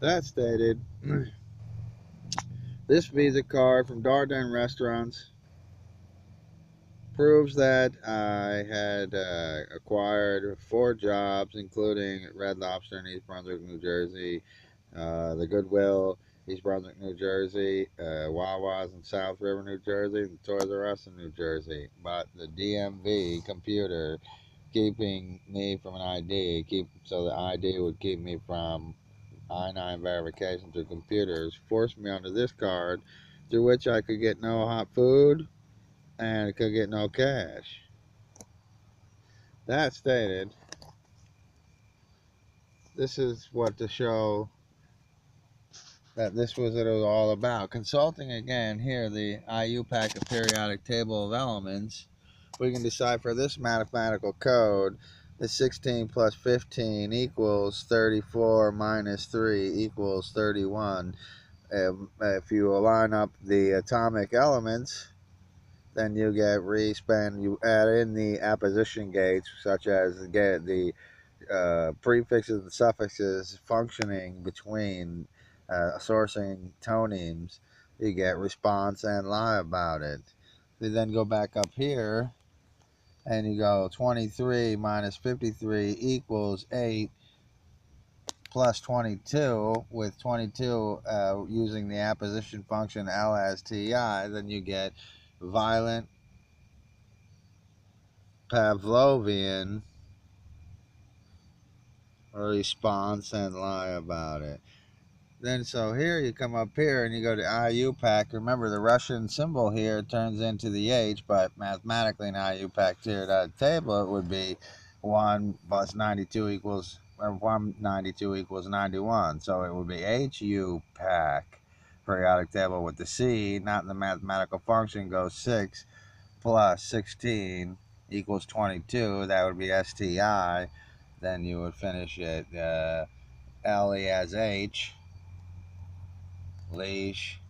That stated, this Visa card from Darden Restaurants proves that I had acquired 4 jobs, including Red Lobster in East Brunswick, New Jersey, the Goodwill, East Brunswick, New Jersey, Wawa's in South River, New Jersey, and Toys R Us in New Jersey. But the DMV computer keeping me from an ID, so the ID would keep me from I-9 verification through computers, forced me onto this card, through which I could get no hot food and could get no cash. That stated, this is what to show that this was what it was all about. Consulting again here, the IUPAC, a periodic table of elements, we can decipher this mathematical code. The 16 plus 15 equals 34 minus 3 equals 31. If you line up the atomic elements, then you get you add in the apposition gates, such as the prefixes and suffixes functioning between sourcing tonemes, you get response and lie about it. You then go back up here and you go 23 minus 53 equals 8 plus 22, with 22 using the apposition function LSTI, then you get violent Pavlovian response and lie about it. Then so here you come up here and you go to IUPAC. Remember the Russian symbol here turns into the H, but mathematically in IUPAC periodic table it would be 1 plus 92 equals, or 192 equals 91. So it would be HUPAC periodic table with the C, not in the mathematical function, goes 6 plus 16 equals 22. That would be STI. Then you would finish it LE as H, leash,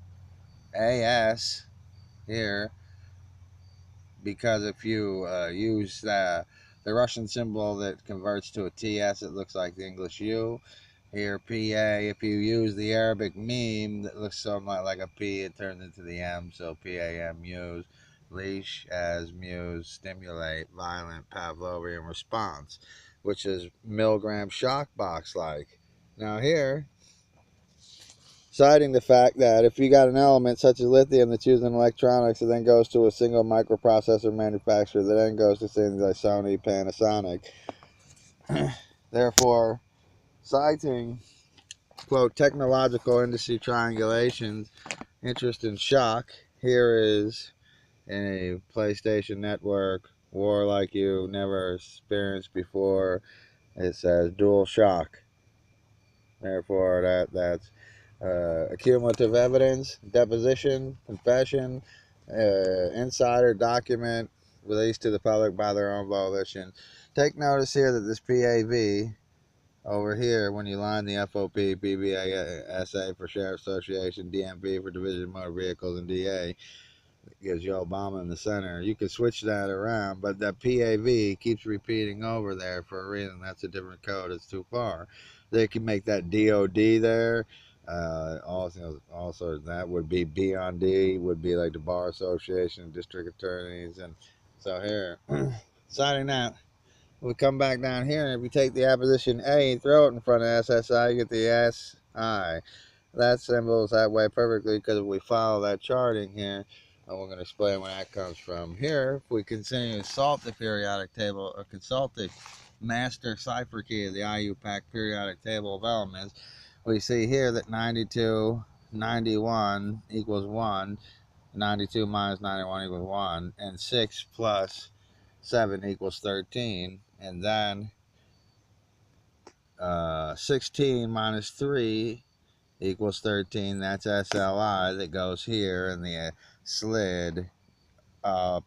AS here, because if you use the Russian symbol that converts to a TS, it looks like the English U. Here, PA, if you use the Arabic meme that looks somewhat like a P, it turns into the M, so PAM muse. Leash as muse, stimulate, violent, Pavlovian response, which is milligram shock box like. Now here, citing the fact that if you got an element such as lithium that's used in electronics and then goes to a single microprocessor manufacturer that then goes to things like Sony, Panasonic, therefore, citing, quote, technological industry triangulations, interest in shock, here is a PlayStation Network war like you never experienced before. It says dual shock. Therefore, that's accumulative evidence, deposition, confession, insider document released to the public by their own volition. Take notice here that this PAV over here, when you line the FOP, PBA, SA for Sheriff Association, DMV for Division of Motor Vehicles, and DA, gives you Obama in the center. You can switch that around, but that PAV keeps repeating over there for a reason. That's a different code. It's too far. They can make that DOD there. Also, that would be B on D, would be like the Bar Association, District Attorneys. And so here, citing that, we come back down here, and if you take the apposition A and throw it in front of SSI, you get the SI. That symbol is that way perfectly because if we follow that charting here, and we're going to explain where that comes from. Here, if we continue to solve the periodic table or consult the master cipher key of the IUPAC periodic table of elements, we see here that 92, 91 equals 1, 92 minus 91 equals 1, and 6 plus 7 equals 13, and then 16 minus 3 equals 13. That's SLI that goes here in the slid up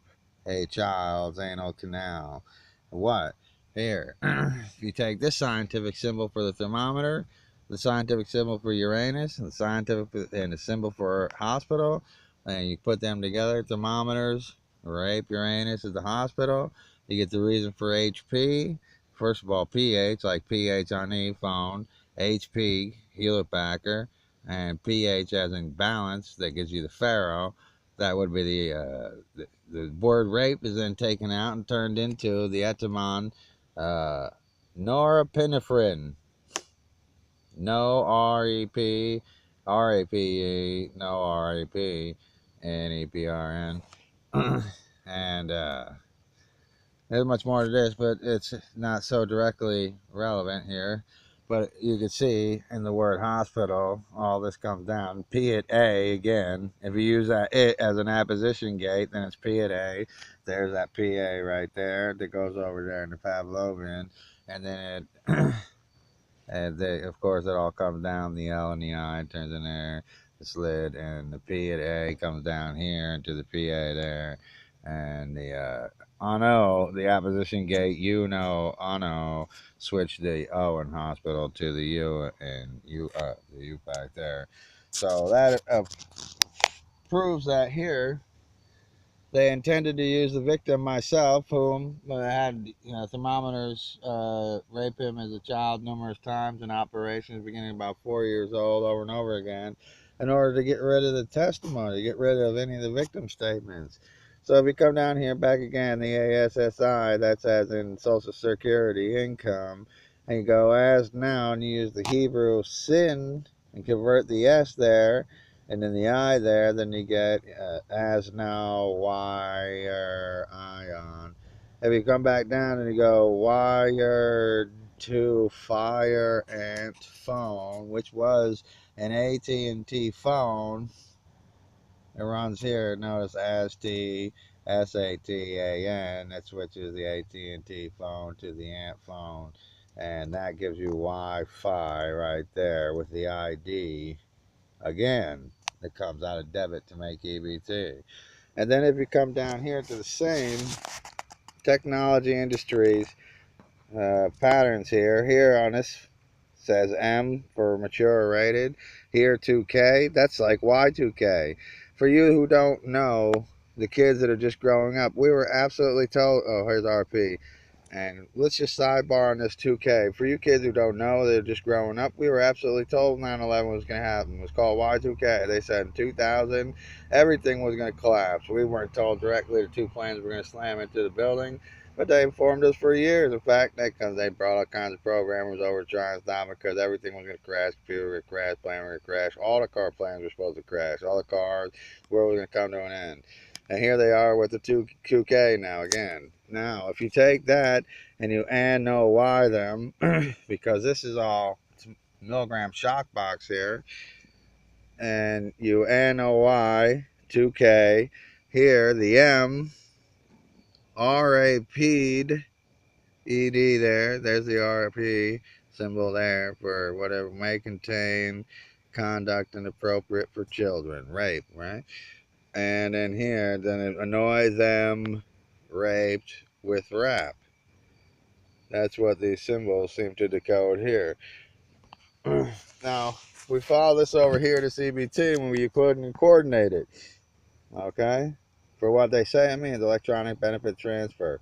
a child's anal canal. What? Here, if you take this scientific symbol for the thermometer, the scientific symbol for Uranus, and the symbol for hospital, and you put them together, thermometers, rape Uranus is the hospital, you get the reason for HP. First of all, pH, like pH on E phone, HP helipacker, and pH as in balance, that gives you the pharaoh. That would be the word rape is then taken out and turned into the etymon norepinephrine. No R-E-P, R-A-P-E, no R-A-P, N-E-P-R-N. And there's much more to this, but it's not so directly relevant here. But you can see in the word hospital, all this comes down. P at A again. If you use that it as an apposition gate, then it's P at A. There's that PA right there that goes over there in the Pavlovian. And then it and they, of course, it all comes down. The L and the I turns in there, the slid, and the P at A comes down here into the PA there, and the ono, the apposition gate, ono, switch the O in hospital to the U and the U back there. So that proves that here they intended to use the victim, myself, whom had thermometers rape him as a child numerous times in operations, beginning about 4 years old, over and over again, in order to get rid of the testimony, get rid of any of the victim statements. So if you come down here back again, the ASSI, that's as in Social Security income, and you go as now, and you use the Hebrew sin and convert the S there, and then the I there, then you get as now, wire, ion. If you come back down and you go wired to fire ant phone, which was an AT&T phone, it runs here, notice AST, SATAN, that switches the AT&T phone to the ant phone, and that gives you Wi-Fi right there with the ID. Again, that comes out of debit to make EBT. And then if you come down here to the same technology industries patterns here on this says M for mature rated. Here 2K, that's like Y2K. For you who don't know, the kids that are just growing up, we were absolutely told, oh, here's RP. And let's just sidebar on this 2K. For you kids who don't know, they're just growing up, we were absolutely told 9/11 was going to happen. It was called Y2K. They said in 2000, everything was going to collapse. We weren't told directly the two planes were going to slam into the building, but they informed us for years. In fact, they brought all kinds of programmers over to try and stop it because everything was going to crash. Computer was going to crash, plane was going to crash. All the car planes were supposed to crash. All the cars, the world was going to come to an end. And here they are with the 2K now again. Now, if you take that and you and no Y them, because this is all milligram shock box here, and you and no Y 2K, here the M, RAP'd, ED there's the RP symbol there for whatever may contain conduct inappropriate for children, rape, right? And then here, then it annoy them, raped with rap. That's what these symbols seem to decode here. Now, we follow this over here to CBT when you couldn't coordinate it. Okay? For what they say it means, electronic benefit transfer.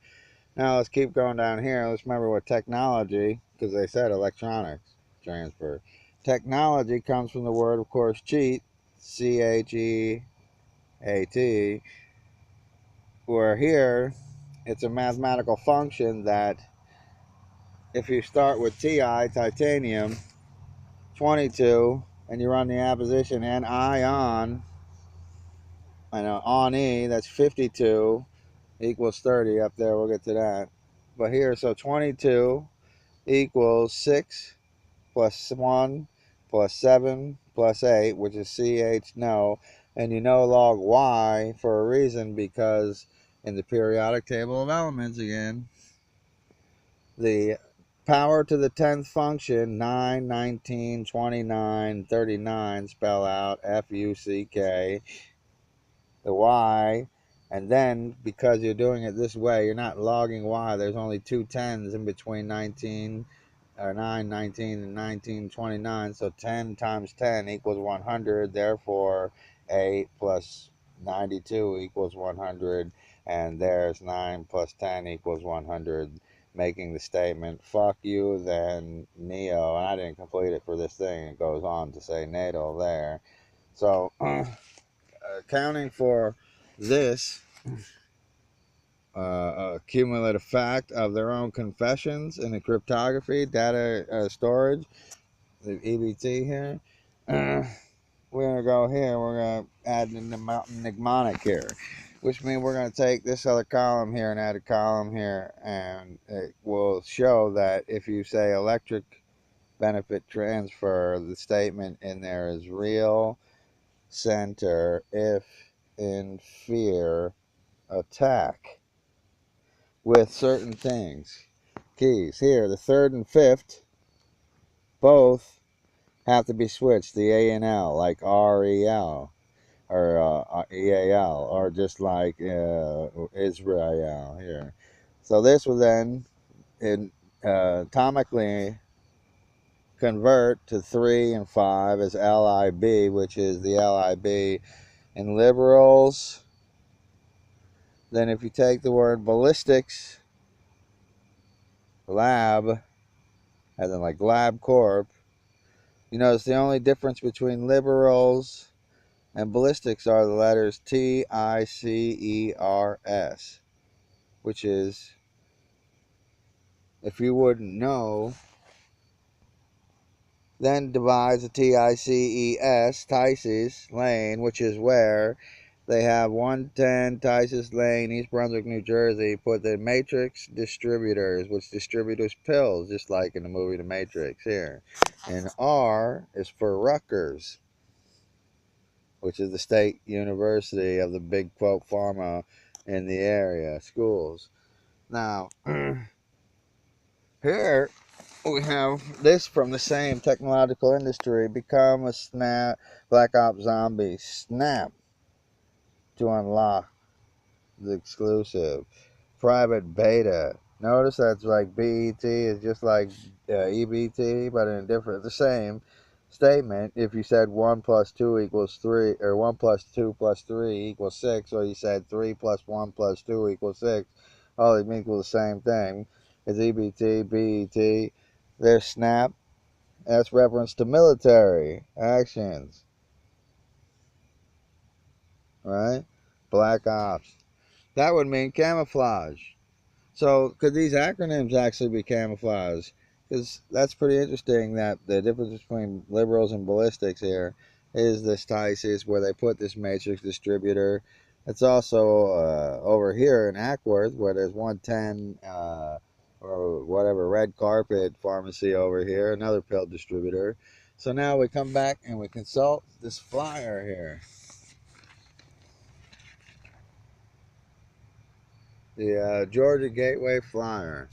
Now, let's keep going down here. Let's remember what technology, because they said electronics transfer. Technology comes from the word, of course, cheat, CHEAT, where here it's a mathematical function that if you start with Ti, titanium, 22, and you run the apposition and ion, on E, that's 52, equals 30 up there, we'll get to that. But here, so 22 equals 6 plus 1 plus 7 plus 8, which is CH no, and you know log Y for a reason, because in the periodic table of elements again, the power to the 10th function, 9, 19, 29, 39, spell out F-U-C-K, the Y, and then because you're doing it this way, you're not logging Y, there's only two 10s in between 19, or 9, 19, and 19, 29, so 10 times 10 equals 100, therefore 8 plus 92 equals 100, and there's 9 plus 10 equals 100. making the statement, fuck you, then neo, and I didn't complete it for this thing. It goes on to say natal there. So, accounting for this cumulative fact of their own confessions in the cryptography, data storage, the EBT here, we're going to go here, we're going to add the mnemonic here, which means we're going to take this other column here and add a column here, and it will show that if you say electric benefit transfer, the statement in there is real center if in fear attack with certain things. Keys here, the third and fifth both have to be switched, the A and L, like REL or EAL, or just like Israel here. So this will then atomically convert to 3 and 5 as LIB, which is the LIB in liberals. Then if you take the word ballistics, lab, as in like lab corp, you notice the only difference between liberals and ballistics are the letters TICERS, which is, if you wouldn't know, then divides the TICES, Tices Lane, which is where they have 110 Tices Lane, East Brunswick, New Jersey, put the Matrix distributors, which distributes pills, just like in the movie The Matrix here. And R is for Rutgers, which is the state university of the big folk pharma in the area, schools. Now, here we have this from the same technological industry, become a snap, Black Ops Zombie, snap to unlock the exclusive private beta. Notice that's like BET is just like EBT, but in a different, the same statement. If you said 1 plus 2 equals 3, or 1 plus 2 plus 3 equals 6, or you said 3 plus 1 plus 2 equals 6, all they equal the same thing. It's EBT, BET. There's snap. That's reference to military actions, right? Black Ops. That would mean camouflage. So, could these acronyms actually be camouflage? Because that's pretty interesting that the difference between liberals and ballistics here is this TICES, where they put this matrix distributor. It's also over here in Ackworth, where there's 110 or whatever, red carpet pharmacy over here, another pill distributor. So now we come back and we consult this flyer here. The Georgia Gateway Flyer.